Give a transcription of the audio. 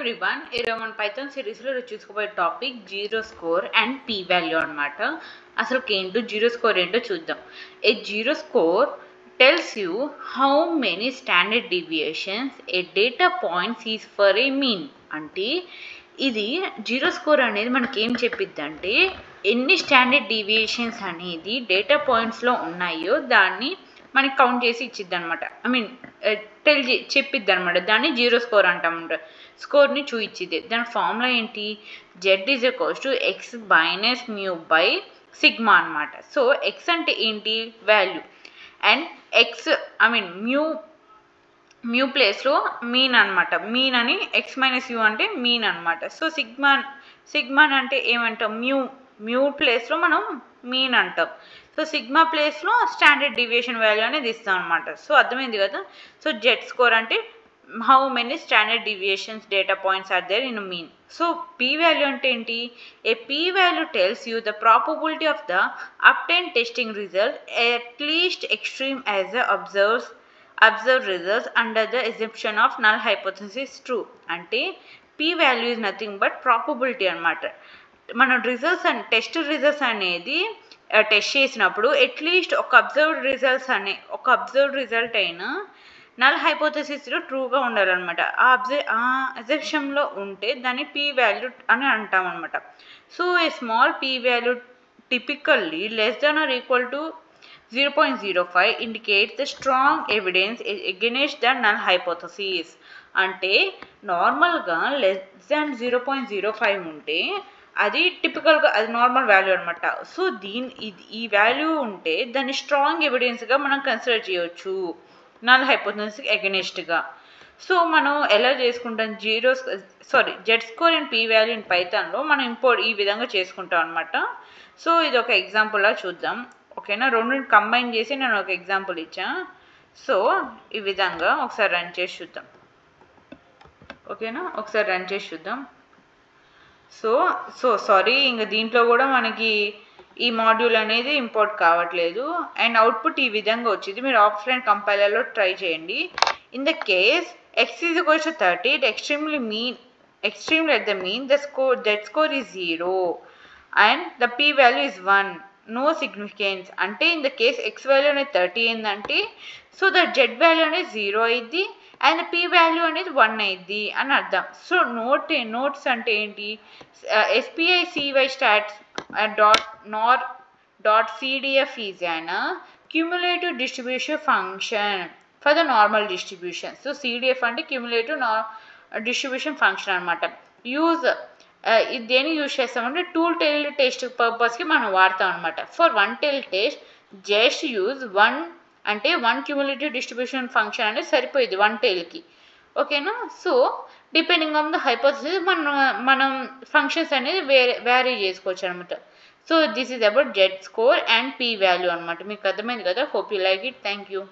everyone. ఈరోజు మన Python సిరీస్లో చూసుకోబోయే topic zero score and P value అనమాట. అసలు ఏంటో జీరో స్కోర్ ఏంటో చూద్దాం. A zero score tells you how many standard deviations a data point sees for a mean. అంటే ఇది జీరో స్కోర్ అనేది మనకి ఏం చెప్పిద్ది అంటే ఎన్ని స్టాండర్డ్ డీవియేషన్స్ అనేది డేటా పాయింట్స్లో ఉన్నాయో దాన్ని మనకి కౌంట్ చేసి ఇచ్చిద్ది అనమాట. చెప్పిద్ది అనమాట. దాన్ని జీరో స్కోర్ అంటామంట. స్కోర్ని చూయించిద్ది. దాని ఫార్ములా ఏంటి? Z is equals to x minus mu by sigma అనమాట. సో ఎక్స్ అంటే ఏంటి? వాల్యూ. అండ్ ఎక్స్ మ్యూ ప్లేస్లో మీన్ అనమాట. మీన్ అని ఎక్స్ మైనస్ యూ అంటే మీన్ అనమాట. సో సిగ్మా అంటే ఏమంటాం? మ్యూ ప్లేస్లో మనం మీన్ అంటాం. సో సిగ్మా ప్లేస్లో స్టాండర్డ్ డీవియేషన్ వాల్యూ అనేది ఇస్తాం అనమాట. సో అర్థమైంది కదా. సో జెడ్ స్కోర్ అంటే how many standard deviations data points are there in mean. So P value అంటే ఏంటి? A P value tells you the probability of the obtain testing result at least extreme as the observed results under the assumption of null hypothesis true. అంటే p value is nothing but probability అనమాట. మనం results test results అనేది test చేసినప్పుడు at least ఒక observed result అయినా null హైపోథసిస్లో ట్రూగా ఉండాలన్నమాట. ఆ అజంప్షన్లో ఉంటే దాన్ని p వాల్యూ అని అంటాం అనమాట. So a small p value typically less than or equal to 0.05 indicates the strong evidence against the null hypothesis. అంటే నార్మల్గా లెస్ దాన్ 0.05 ఉంటే అది టిపికల్గా అది నార్మల్ వాల్యూ అనమాట. సో ఈ వాల్యూ ఉంటే దాన్ని స్ట్రాంగ్ ఎవిడెన్స్గా మనం కన్సిడర్ చేయవచ్చు నల్ హైపోథసిస్కి అగెనిస్ట్గా. సో మనం ఎలా చేసుకుంటాం? Z score and P value in పైథాన్లో మనం ఈ విధంగా చేసుకుంటాం అనమాట. సో ఇది ఒక ఎగ్జాంపుల్లా చూద్దాం. ఓకేనా? రెండుని కంబైన్ చేసి నేను ఒక ఎగ్జాంపుల్ ఇచ్చా. సో ఈ విధంగా ఒకసారి రన్ చేసి చూద్దాం. ఓకేనా? ఒకసారి రన్ చేసి చూద్దాం. సారీ, ఇంకా దీంట్లో కూడా మనకి ఈ మాడ్యూల్ అనేది ఇంపోర్ట్ కావట్లేదు. అండ్ అవుట్పుట్ ఈ విధంగా వచ్చింది. మీరు ఆఫ్లైన్ కంపైలర్లో ట్రై చేయండి. In the case X is equals to 30, extremely at the mean, the score is 0 and the p value is 1. No significance. అంటే in the case X value అనేది 30 అయిందంటే so the Z value అనేది 0 అయింది and P value అనేది 1 అయింది అని అర్థం. So notes అంటే ఏంటి? SPI CY stats .cdf is an cumulative distribution function for the normal distribution. So CDF అంటే cumulative distribution function అనమాట. ఇది దేని యూజ్ చేస్తామంటే టూల్ టెయిల్ టెస్ట్ పర్పస్కి మనం వాడతాం అనమాట. For one tail test just use one cumulative distribution function అనేది సరిపోయింది వన్ టెయిల్కి. ఓకేనా? So depending on the hypothesis మనం ఫంక్షన్స్ అనేది వ్యారీ చేసుకోవచ్చు అనమాట. So this is about Z score and P value అనమాట. మీకు అర్థమైంది కదా? Hope you like it. Thank you.